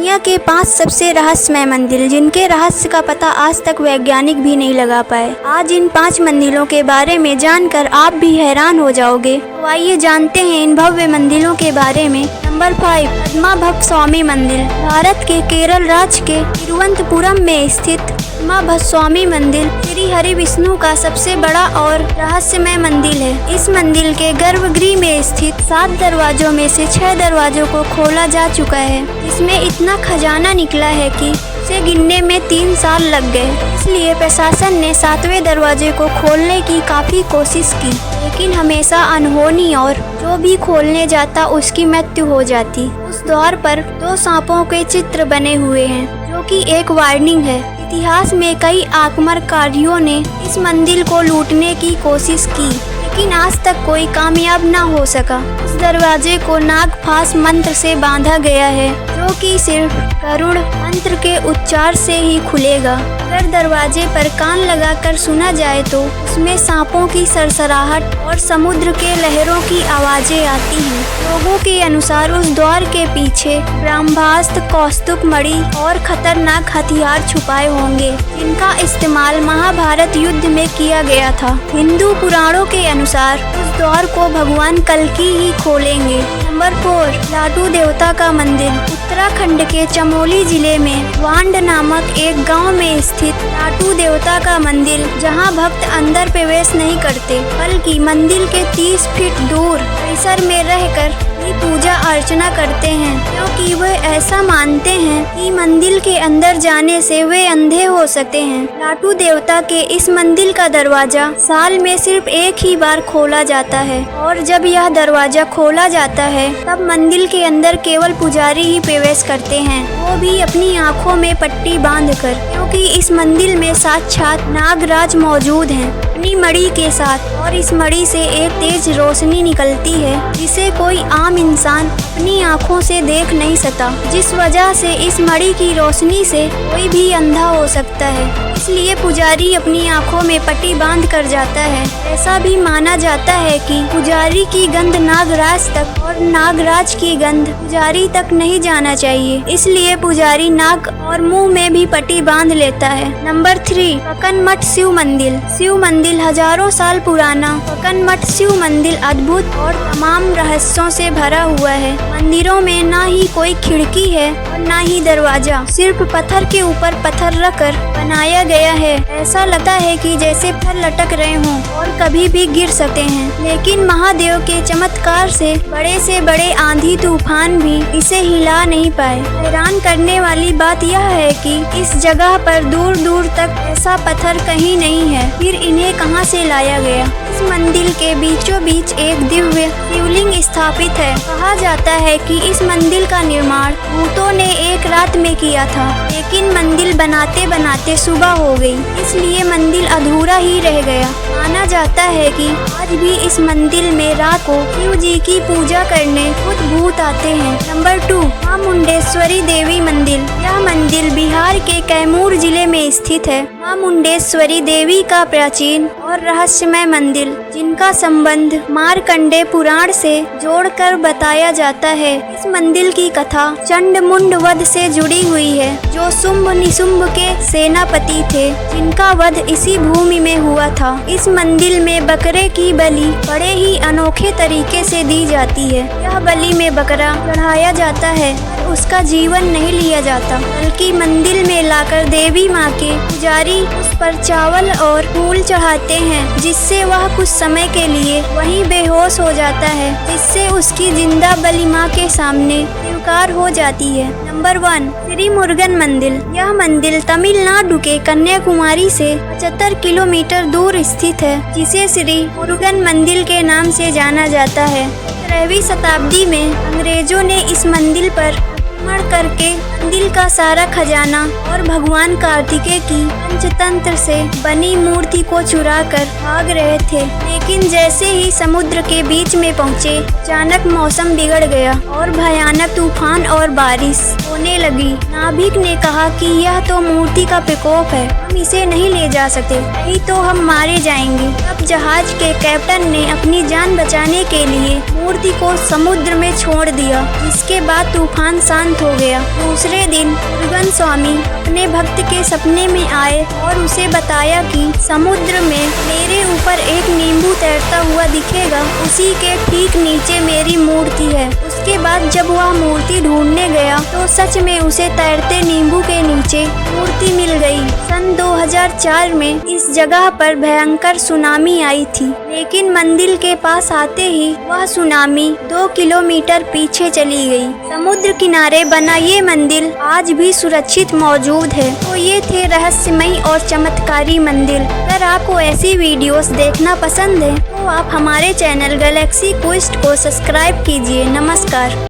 दुनिया के 5 सबसे रहस्यमय मंदिर जिनके रहस्य का पता आज तक वैज्ञानिक भी नहीं लगा पाए। आज इन 5 मंदिरों के बारे में जानकर आप भी हैरान हो जाओगे। तो आइए जानते हैं इन भव्य मंदिरों के बारे में। नंबर 5, पद्माभक्त स्वामी मंदिर। भारत के केरल राज्य के तिरुवनंतपुरम में स्थित पद्माभक्त स्वामी मंदिर श्री हरि विष्णु का सबसे बड़ा और रहस्यमय मंदिर है। इस मंदिर के गर्भगृह में स्थित 7 दरवाजों में से 6 दरवाजों को खोला जा चुका है। इसमें इतना खजाना निकला है कि उसे गिनने में 3 साल लग गए। इसलिए प्रशासन ने 7वें दरवाजे को खोलने की काफी कोशिश की, लेकिन हमेशा अनहोनी और जो भी खोलने जाता उसकी मृत्यु हो जाती। उस द्वार पर 2 सांपों के चित्र बने हुए हैं, जो कि एक वार्निंग है। इतिहास में कई आक्रमणकारियों ने इस मंदिर को लूटने की कोशिश की, लेकिन आज तक कोई कामयाब न हो सका। इस दरवाजे को नागफास मंत्र से बांधा गया है, जो कि सिर्फ गरुड़ मंत्र के उच्चार से ही खुलेगा। अगर दरवाजे पर कान लगाकर सुना जाए तो उसमें सांपों की सरसराहट और समुद्र के लहरों की आवाजें आती हैं। लोगों के अनुसार उस द्वार के पीछे ब्रह्मास्त्र, कौस्तुभ मणि और खतरनाक हथियार छुपाए होंगे, जिनका इस्तेमाल महाभारत युद्ध में किया गया था। हिंदू पुराणों के अनुसार उस द्वार को भगवान कल्कि ही खोलेंगे। नंबर 4, लाटू देवता का मंदिर। उत्तराखंड के चमोली जिले में वांड नामक एक गांव में स्थित लाटू देवता का मंदिर, जहां भक्त अंदर प्रवेश नहीं करते, बल्कि मंदिर के 30 फीट दूर परिसर में रहकर ही पूजा अर्चना करते हैं, क्योंकि वे ऐसा मानते हैं कि मंदिर के अंदर जाने से वे अंधे हो सकते हैं। लाटू देवता के इस मंदिर का दरवाजा साल में सिर्फ एक ही बार खोला जाता है, और जब यह दरवाजा खोला जाता है तब मंदिर के अंदर केवल पुजारी ही प्रवेश करते हैं, वो भी अपनी आँखों में पट्टी बांधकर, क्योंकि इस मंदिर में साक्षात नागराज मौजूद हैं अपनी मणि के साथ, और इस मणि से एक तेज रोशनी निकलती है जिसे कोई आम इंसान अपनी आँखों से देख नहीं सकता, जिस वजह से इस मणि की रोशनी से कोई भी अंधा हो सकता है। इसलिए पुजारी अपनी आँखों में पट्टी बांध कर जाता है। ऐसा भी माना जाता है कि पुजारी की गंध नागराज तक और नागराज की गंध पुजारी तक नहीं जाना चाहिए, इसलिए पुजारी नाक और मुंह में भी पट्टी बांध लेता है। नंबर 3, पकन मठ शिव मंदिर। शिव मंदिर हजारों साल पुराना पकन मठ शिव मंदिर अद्भुत और तमाम रहस्यों से भरा हुआ है। मंदिरों में ना ही कोई खिड़की है और ना ही दरवाजा, सिर्फ पत्थर के ऊपर पत्थर रखकर बनाया गया है। ऐसा लगता है कि जैसे पत्थर लटक रहे हों और कभी भी गिर सकते हैं, लेकिन महादेव के चमत्कार से बड़े आंधी तूफान भी इसे हिला नहीं पाए। हैरान करने वाली बात यह है कि इस जगह पर दूर दूर तक ऐसा पत्थर कहीं नहीं है, फिर इन्हें कहां से लाया गया। इस मंदिर के बीचों बीच एक दिव्य शिवलिंग स्थापित है। कहा जाता है कि इस मंदिर का निर्माण भूतों ने एक रात में किया था, लेकिन मंदिर बनाते बनाते सुबह हो गई, इसलिए मंदिर अधूरा ही रह गया। माना जाता है कि आज भी इस मंदिर में रात को शिव जी की पूजा करने खुद भूत आते हैं। नंबर 2, मां मुंडेश्वरी देवी मंदिर। यह मंदिर बिहार के कैमूर जिले में स्थित है। मां मुंडेश्वरी देवी का प्राचीन और रहस्यमय मंदिर, जिनका संबंध मार्कंडेय पुराण से जोड़कर बताया जाता है। इस मंदिर की कथा चंडमुंड वध से जुड़ी हुई है, जो शुंभ निशुंभ के सेनापति थे, जिनका वध इसी भूमि में हुआ था। इस मंदिर में बकरे की बलि बड़े ही अनोखे तरीके से दी जाती है। यह बलि में बकरा चढ़ाया जाता है, उसका जीवन नहीं लिया जाता, बल्कि मंदिर में लाकर देवी माँ के पुजारी उस पर चावल और फूल चढ़ाते हैं, जिससे वह कुछ समय के लिए वहीं बेहोश हो जाता है, जिससे उसकी जिंदा बलि माँ के सामने स्वीकार हो जाती है। नंबर 1, श्री मुरुगन मंदिर। यह मंदिर तमिलनाडु के कन्याकुमारी से 75 किलोमीटर दूर स्थित है, जिसे श्री मुरुगन मंदिर के नाम से जाना जाता है। 13वीं शताब्दी में अंग्रेजों ने इस मंदिर पर आक्रमण करके मंदिर का सारा खजाना और भगवान कार्तिकेय की पंचतंत्र से बनी मूर्ति को चुराकर भाग रहे थे, लेकिन जैसे ही समुद्र के बीच में पहुँचे, अचानक मौसम बिगड़ गया और भयानक तूफान और बारिश होने लगी। नाविक ने कहा कि यह तो मूर्ति का प्रकोप है, हम इसे नहीं ले जा सकते, नहीं तो हम मारे जाएंगे। तब जहाज के कैप्टन ने अपनी जान बचाने के लिए मूर्ति को समुद्र में छोड़ दिया, जिसके बाद तूफान शांत शांत हो गया। दूसरे दिन मुरुगन स्वामी अपने भक्त के सपने में आए और उसे बताया कि समुद्र में मेरे ऊपर एक नींबू तैरता हुआ दिखेगा, उसी के ठीक नीचे मेरी मूर्ति है। उसके बाद जब वह मूर्ति ढूंढने गया तो सच में उसे तैरते नींबू के नीचे मूर्ति मिल गई। सन 2004 में इस जगह पर भयंकर सुनामी आई थी, लेकिन मंदिर के पास आते ही वह सुनामी 2 किलोमीटर पीछे चली गई। समुद्र किनारे बना ये मंदिर आज भी सुरक्षित मौजूद है। तो ये थे रहस्यमयी और चमत्कारी मंदिर। अगर आपको ऐसी वीडियोस देखना पसंद है तो आप हमारे चैनल गैलेक्सी क्विस्ट को सब्सक्राइब कीजिए। नमस्कार।